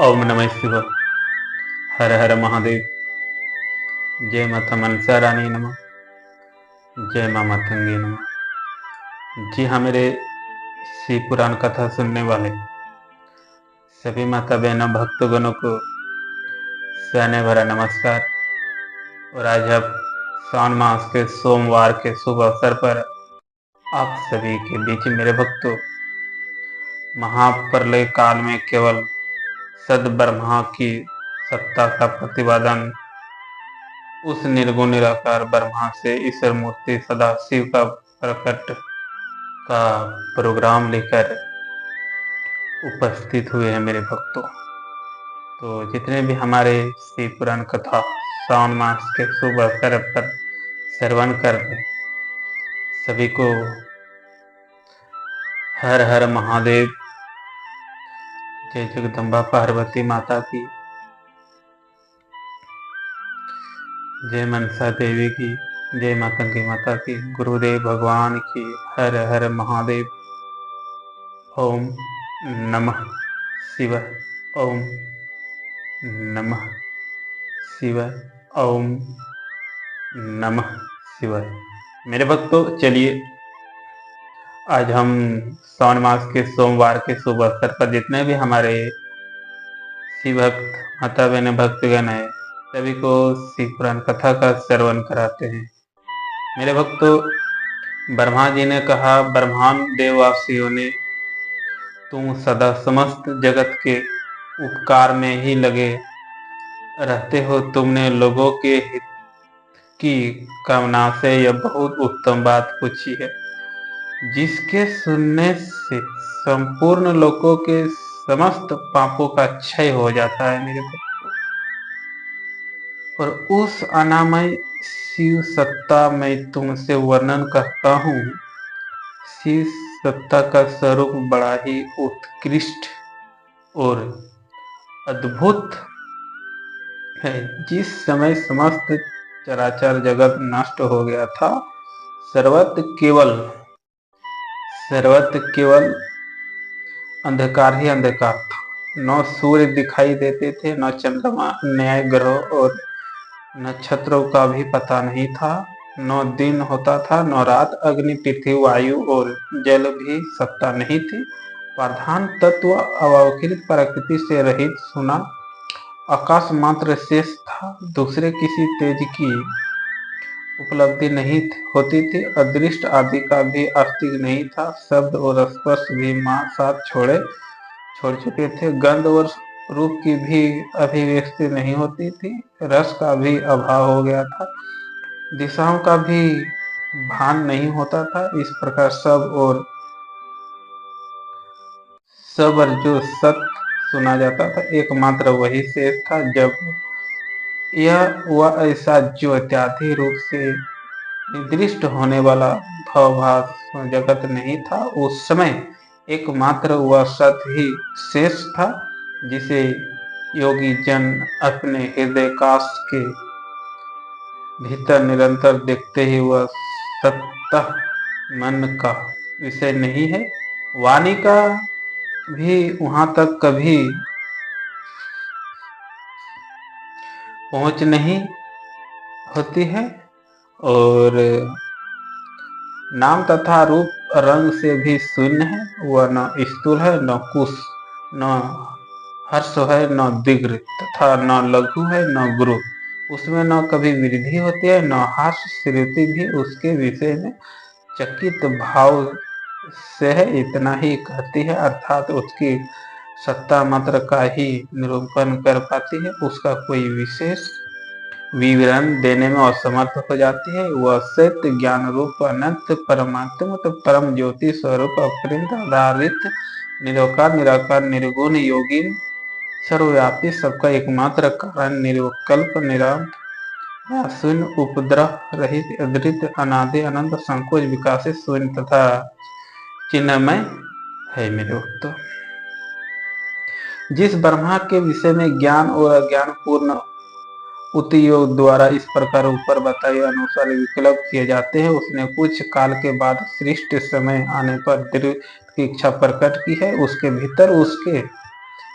ओम नमः शिवाय। हर हर महादेव। जय माता मनसा रानी नमः। जय माँ मातंगी नमः। जी हाँ, मेरे शिव पुराण कथा सुनने वाले सभी माता बहनों भक्तगणों को सैन्य भरा नमस्कार। और आज अब श्रावण मास के सोमवार के शुभ अवसर पर आप सभी के बीच मेरे भक्तों, महाप्रलय काल में केवल सद ब्रह्मा की सत्ता का प्रतिपादन, उस निर्गुण निराकार ब्रह्मा से ईश्वर मूर्ति सदाशिव का प्रकट का प्रोग्राम लेकर उपस्थित हुए हैं मेरे भक्तों। तो जितने भी हमारे शिव पुराण कथा श्रावण मास के शुभ अवसर पर श्रवण कर रहे सभी को हर हर महादेव। जय जगदम्बा पार्वती माता की, जय मनसा देवी की, जय मातंगी माता की, गुरुदेव भगवान की हर हर महादेव। ओम नमः शिवाय। ओम नमः शिवाय। ओम नमः शिवाय। मेरे भक्तों, चलिए आज हम श्रावण मास के सोमवार के शुभ अवसर पर जितने भी हमारे शिव भक्त माता बहन भक्तगण है सभी को शिव पुराण कथा का श्रवण कराते हैं। मेरे भक्तों, ब्रह्मा जी ने कहा, ब्रह्मांड देववासियों ने, तुम सदा समस्त जगत के उपकार में ही लगे रहते हो। तुमने लोगों के हित की कामना से यह बहुत उत्तम बात पूछी है, जिसके सुनने से संपूर्ण लोगों के समस्त पापों का क्षय हो जाता है मेरे भक्तों। और उस अनामय शिव सत्ता में तुमसे वर्णन करता हूँ। शिव सत्ता का स्वरूप बड़ा ही उत्कृष्ट और अद्भुत है। जिस समय समस्त चराचर जगत नष्ट हो गया था, सर्वत्र केवल अंधकार ही अंधकार था। न सूर्य दिखाई देते थे, न चंद्रमा, न्याय ग्रह और नक्षत्रों का भी पता नहीं था। न दिन होता था, न रात। अग्नि, पृथ्वी, वायु और जल भी सत्ता नहीं थी। प्रधान तत्व अवकृत प्रकृति से रहित सुना आकाश मात्र शेष था। दूसरे किसी तेज की उपलब्धि नहीं होती थी। अदृष्ट आदि का भी अस्तित्व नहीं था। शब्द और स्पर्श भी साथ छोड़ चुके थे। गंध और रूप की भी अभिव्यक्ति नहीं होती थी। रस का भी अभाव हो गया था। दिशाओं का भी भान नहीं होता था। इस प्रकार सब और जो सत्य सुना जाता था, एकमात्र वही शेष था। जब यह वह ऐसा जो इत्यादि रूप से निर्दिष्ट होने वाला भवभास जगत नहीं था, उस समय एकमात्र वह सत्य ही शेष था, जिसे योगी जन अपने हृदय काश के भीतर निरंतर देखते ही वह सत्ता मन का विषय नहीं है। वाणी का भी वहां तक कभी पहुंच नहीं होती है। और नाम तथा रूप रंग से भी शून्य है। वह न स्थूल है, न कुश, न हर्ष है, न दीर्घ तथा न लघु है, न गुरु। उसमें न कभी वृद्धि होती है, न हर्ष। श्रुति भी उसके विषय में चकित भाव से है, इतना ही कहती है, अर्थात उसकी सत्ता मात्र का ही निरूपण कर पाती है। उसका कोई विशेष विवरण देने में असमर्थ हो जाती है। वह सत्य ज्ञान रूप अनंत परमात्मा परम ज्योति स्वरूप अपरिंद आधारित निराकार निराकार निर्गुण योगी सर्वव्यापी सबका एकमात्र कारण निर्विकल्प निरामय शून्य उपद्रव रहित अद्वितीय अनादि अनंत संकोच विकासित शून्य तथा चिन्हमय है मेरे भक्तों। जिस ब्रह्मा के विषय में ज्ञान और अज्ञान पूर्ण उतयोग द्वारा इस प्रकार ऊपर बताए अनुसार विकल्प किए जाते हैं, उसने कुछ काल के बाद श्रेष्ठ समय आने पर दीर्घ की इच्छा प्रकट की है। उसके भीतर उसके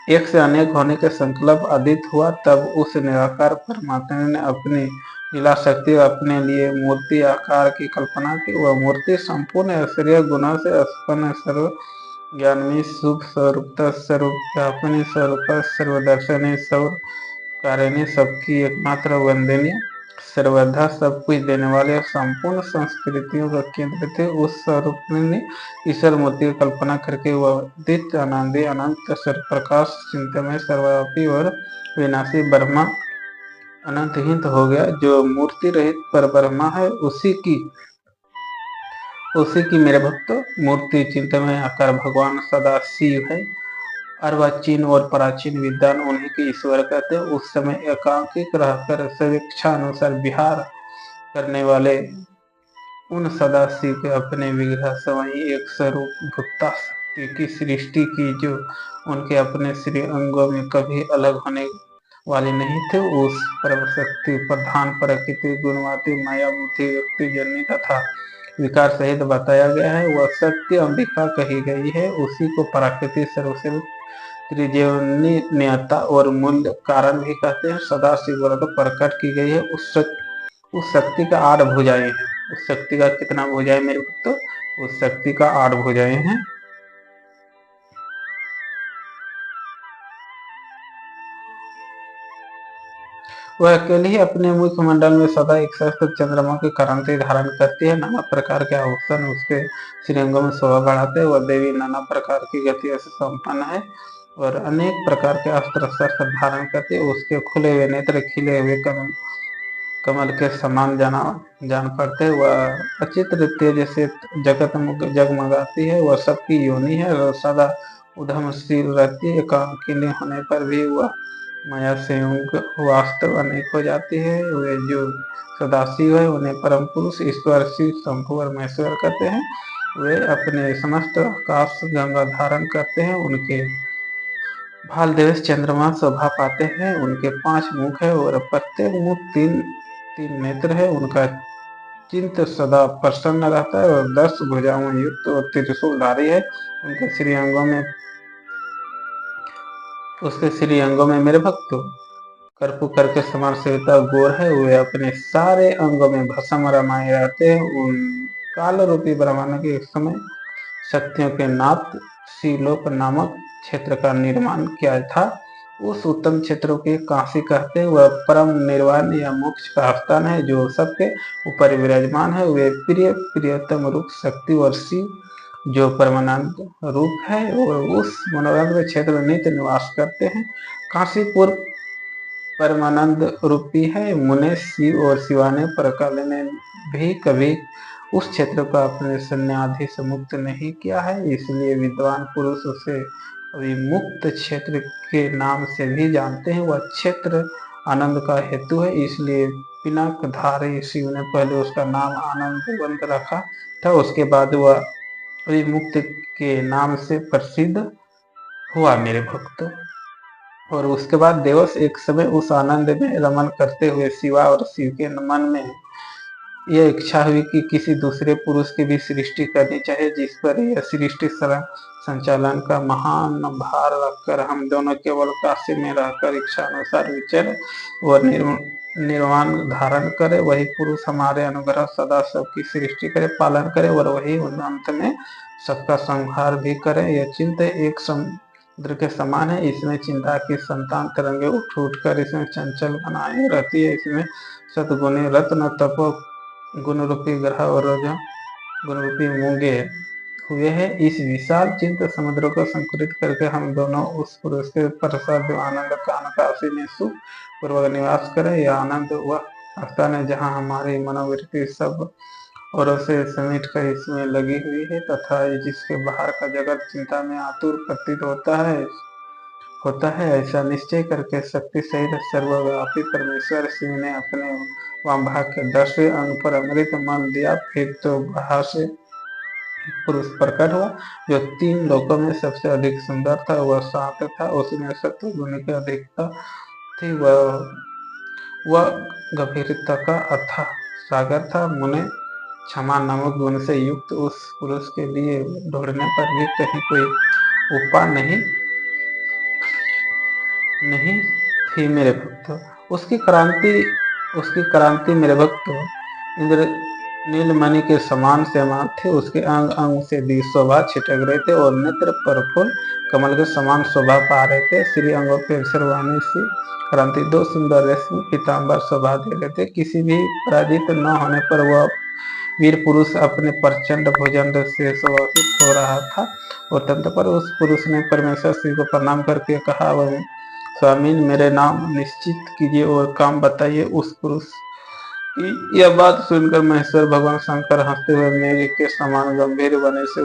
एक से अनेक होने के संकल्प अदित हुआ, तब उस निराकार परमात्मा ने अपनी लीला शक्ति अपने लिए मूर्ति आकार की कल्पना की। वह मूर्ति संपूर्ण ऐश्वर्य गुणों से उत्पन्न, सर्व ज्ञानमयी, शुभ स्वरूप, स्वरूप व्यापनी, स्वरूप सर्वदर्शनी, सर्व कारिणी, सबकी एकमात्र वंदनीय, सर्वदा सब कुछ देने वाले, संपूर्ण संस्कृतियों का केंद्र थे। उस स्वरूप ने ईश्वर मूर्ति की कल्पना करके वह नित्य आनंदी, अनंत सर्वप्रकाश, चिंतनमय, सर्वव्यापी और विनाशी ब्रह्मा अनंतहीन हो गया। जो मूर्ति रहित पर ब्रह्मा है, उसी की मेरे भक्त मूर्ति चिंतनमय आकार भगवान सदा शिव है। अर्वाचीन और प्राचीन विद्वान उन्हीं के ईश्वर कहते हैं। उस समय एकांकिक रहकर स्वेच्छा अनुसार विहार करने वाले उन सदाशिव के अपने विग्रह स्वयं एक स्वरूप भुक्ता शक्ति की सृष्टि की, जो उनके अपने श्री अंगों में कभी अलग होने वाले नहीं थे। उस परम शक्ति प्रधान प्रकृति गुणवाती माया बुद्धि व्यक्ति जननी तथा विकार सहित बताया गया है। वह शक्ति अंबिका कही गई है। उसी को प्राकृति सर्वस्व त्रिजीवनी नियता और मूल्य कारण भी कहते हैं। सदाशिव द्वारा प्रकट की गई है। उस शक्ति का 8 भुजाएं हैं। उस शक्ति का कितना भुजाएं मेरे भक्तों? उस शक्ति का 8 भुजाएं हैं। वह अकेले ही अपने मुखमंडल में सदा एक सहस्त्र चंद्रमा के क्रांति धारण करती है। नाना प्रकार के आभूषण उसके श्रीअंगों में शोभा बढ़ाते हैं। वह देवी नाना प्रकार की गतियों से संपन्न है और अनेक प्रकार के अस्त्र शस्त्र धारण करती है। उसके खुले हुए नेत्र खिले हुए कमल के समान जान पड़ते हैं। वह अचित्र तेज से जगत जगमगाती है। वह सबकी योनि है और सदा उधमशील रहती है। एकांकिनी होने पर भी वह माया से वास्तव अनेक हो जाती है। वे जो सदाशिव है उन्हें परम पुरुष ईश्वर शिव शंभु और महेश्वर कहते हैं। वे अपने समस्त आकाश गंगा धारण करते हैं। उनके भाल देश चंद्रमा शोभा पाते हैं। उनके 5 मुख है और प्रत्येक मुख 3 नेत्र है। उनका चिंत सदा प्रसन्न रहता है और 10 भुजाओं युक्त और त्रिशूलधारी है। उसके श्री अंगों में मेरे भक्तों कर्पूकर के समान श्वेता गोर है। वे अपने सारे अंगों में भस्म रमाए रहते हैं। उन काल रूपी ब्रह्मांड के एक समय शक्तियों के नाथ शिवलोक नामक क्षेत्र का निर्माण किया था। उस उत्तम क्षेत्र के काशी कहते हैं। वह परम निर्वाण या मोक्ष का स्थान है जो सबके ऊपर विराजमान है। वे प्रियतम रूप शक्ति और शिव जो परमानंद रूप है और उस मनोरंजन क्षेत्र में नित्य निवास करते हैं। काशीपुर परमानंद रूपी है। मुने शिव और शिवाने परकाल ने भी कभी उस क्षेत्र को अपने सन्याधि से मुक्त नहीं किया है, इसलिए विद्वान पुरुष उसे विमुक्त क्षेत्र के नाम से भी जानते हैं। वह क्षेत्र आनंद का हेतु है, इसलिए पिनाकधारी शिव ने पहले उसका नाम आनंदवंत रखा था। उसके बाद वह विमुक्त के नाम से प्रसिद्ध हुआ मेरे भक्तों। और उसके बाद देवस एक समय उस आनंद में रमन करते हुए शिवा और शिव के मन में यह इच्छा हुई कि किसी दूसरे पुरुष की भी सृष्टि करनी चाहिए, जिस पर यह सृष्टि संचालन का महान भार रखकर हम दोनों केवल काशी में रहकर इच्छा अनुसार विचर और निर्वाण धारण करे। वही पुरुष हमारे अनुग्रह सदा सबकी सृष्टि करे, पालन करे और वही अंत में सबका संहार भी करे। यह चिंता एक समुद्र के समान है। इसमें चिंता की संतान तरंगे उठ उठकर इसमें चंचल बनाए रहती है। इसमें सतगुणी रत्न तपो गुण रूपी ग्रह और गुण रूपी मूंगे हुए हैं। इस विशाल चिंत समुद्र को संकुलित करके हम दोनों उस पुरुष के प्रसाद आनंद काशी में सुख पूर्वक निवास करें। यह आनंद वह स्थान है जहाँ हमारी मनोवृत्ति सब और से समेट कर इसमें लगी हुई है तथा जिसके बाहर का जगत चिंता में आतुर प्रतीत होता है। ऐसा निश्चय करके शक्ति सहित सर्वव्यापी परमेश्वर शिव ने अपने वाम भाग के 10वें अंग पर अमृत मन दिया। फिर तो बाहर से पुरुष प्रकट हुआ जो 3 लोकों में सबसे अधिक सुंदर था। वह शांत था, उसमें सत्व गुण की अधिकता थी। वह गंभीरता का अथाह सागर था। मुने क्षमा नामक गुण से युक्त उस पुरुष के लिए ढूंढने पर भी कहीं कोई उपाय नहीं नहीं थी मेरे भक्त। उसकी क्रांति मेरे भक्त इंद्र नीलमणि के समान श्यामल थे। उसके अंग अंग से दी शोभा छिटक रहे थे और नेत्र पर फूल कमल के समान शोभा पा रहे थे। श्री अंगों पे सर्वाणी सी क्रांति दो सुंदर रेशमी पीताम्बर शोभा दे रहे थे। किसी भी पराजित न होने पर वह वीर पुरुष अपने प्रचंड भुजंड से सुवासित हो रहा था और तंत्र पर उस पुरुष ने परमेश्वर शिव को प्रणाम करके कहा, वह स्वामी मेरे नाम निश्चित कीजिए और काम बताइए। उस पुरुष की यह बात सुनकर महेश्वर भगवान शंकर हंसते हुए मेघ के समान गंभीर बने से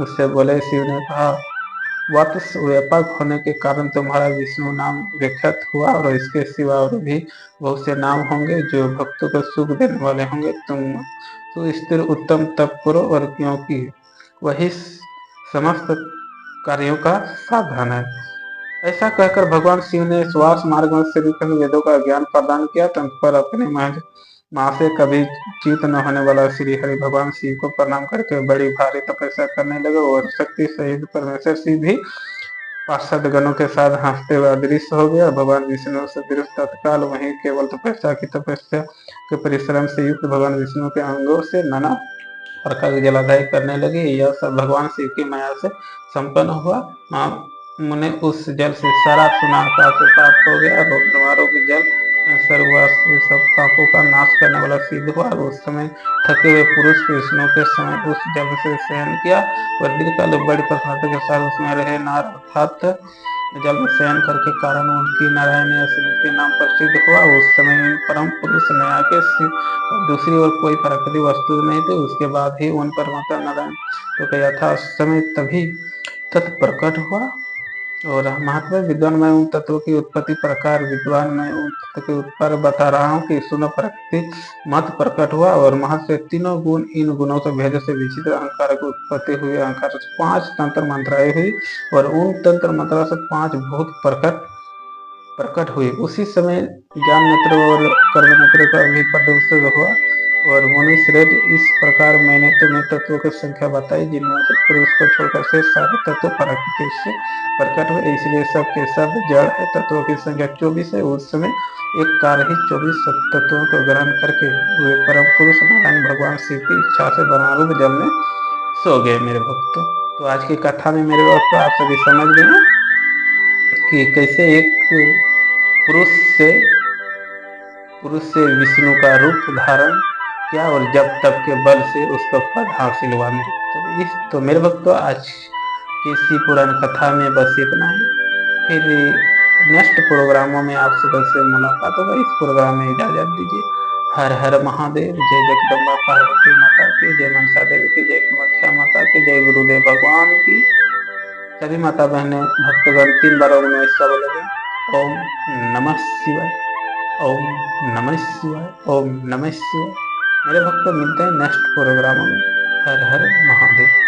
उससे बोले। शिव ने कहा, वत्स व्यापक होने के कारण तुम्हारा विष्णु नाम विख्यात हुआ और इसके सिवा और भी बहुत से नाम होंगे जो भक्तों को सुख देने वाले होंगे। तुम तो स्थिर उत्तम तप करो और क्योंकि वही समस्त कार्यों का साधन है। ऐसा कहकर भगवान शिव ने श्वास मार्ग में श्रीकृष्ण वेदों का ज्ञान प्रदान किया। तत्पर अपने माँ से कभी च्युत न होने वाला श्री हरि भगवान शिव को प्रणाम करके बड़ी भारी तपस्या करने लगे और शक्ति सहित परमेश्वर शिव भी पार्षद गणों के साथ हंसते हुए अदृश्य हो गया। भगवान विष्णु से तत्काल वहीं केवल तपस्या के परिश्रम से युक्त भगवान विष्णु के अंगों से नाना प्रकार की जलाधाय करने लगे। यह सब भगवान शिव की माया से संपन्न हुआ। मुने उस जल से सारा सुना पाप हो गया। रोग जल सर्ववास सब पापों का नाश करने वाला सिद्ध हुआ। उस समय थके हुए पुरुष विष्णु के समय उस जल से शयन किया और दीर्घकाल बड़ी प्रसन्नता के साथ उसमें रहे। नार अर्थात जल में शयन करके कारण उनकी नारायणीय स्मृति नाम प्रसिद्ध हुआ। उस समय उन परम पुरुष नया के और दूसरी ओर कोई प्राकृतिक वस्तु नहीं थी। उसके बाद ही उन परमात्मा नारायण तो क्या था समय तभी तत्प्रकट हुआ। और महात्मा विद्वान में उन तत्वों की उत्पत्ति प्रकार विद्वान में उन तत्व के उत्तर बता रहा हूँ कि सुनो प्रकृति मत प्रकट हुआ और महत से तीनों गुण, इन गुणों के भेद से विचित्र अहंकार की उत्पत्ति हुई। अहंकार से 5 तंत्र मंत्राएं हुई और उन तंत्र मंत्रा से 5 भूत प्रकट हुई। उसी समय ज्ञान नेत्र और कर्म नेत्र का भी प्रदर्शन हुआ और मुनि श्रेष्ठ इस प्रकार मैंने तुम्हें तत्वों की संख्या बताई जिनमें से पुरुष को छोड़कर से सारे तत्व प्रकृति से प्रकट हुए। इसलिए सब के सब जड़ है। तत्वों की संख्या 24 है। उस समय एक कार ही 24 तत्वों को ग्रहण करके वे परम पुरुष नारायण भगवान शिव की इच्छा से ब्रह्मरूप जल में सो गए। मेरे भक्तों, तो आज की कथा में मेरे भक्तों आप सभी समझ गए कि कैसे एक पुरुष से विष्णु का रूप धारण किया और जब तब के बल से उसका पद हासिल हुआ। तो मेरे भक्तों आज की इसी पुराण कथा में बस इतना ही। फिर नेक्स्ट प्रोग्रामों में आप सबसे मुलाकात होगा। इस प्रोग्राम में इजाजत दीजिए। हर हर महादेव। जय जगदम्बा पार्वती माता की जय, मनसा देवी की जय, कामाख्या माता की जय, गुरुदेव भगवान की। सभी माता बहने भक्तगण 3 बार ओम नमः शिवाय बोलेंगे। ओम नमः शिवाय, ओम नमः शिवाय, ओम नमः शिवाय। मेरे भक्त मिलते हैं नेक्स्ट प्रोग्राम में। हर हर महादेव।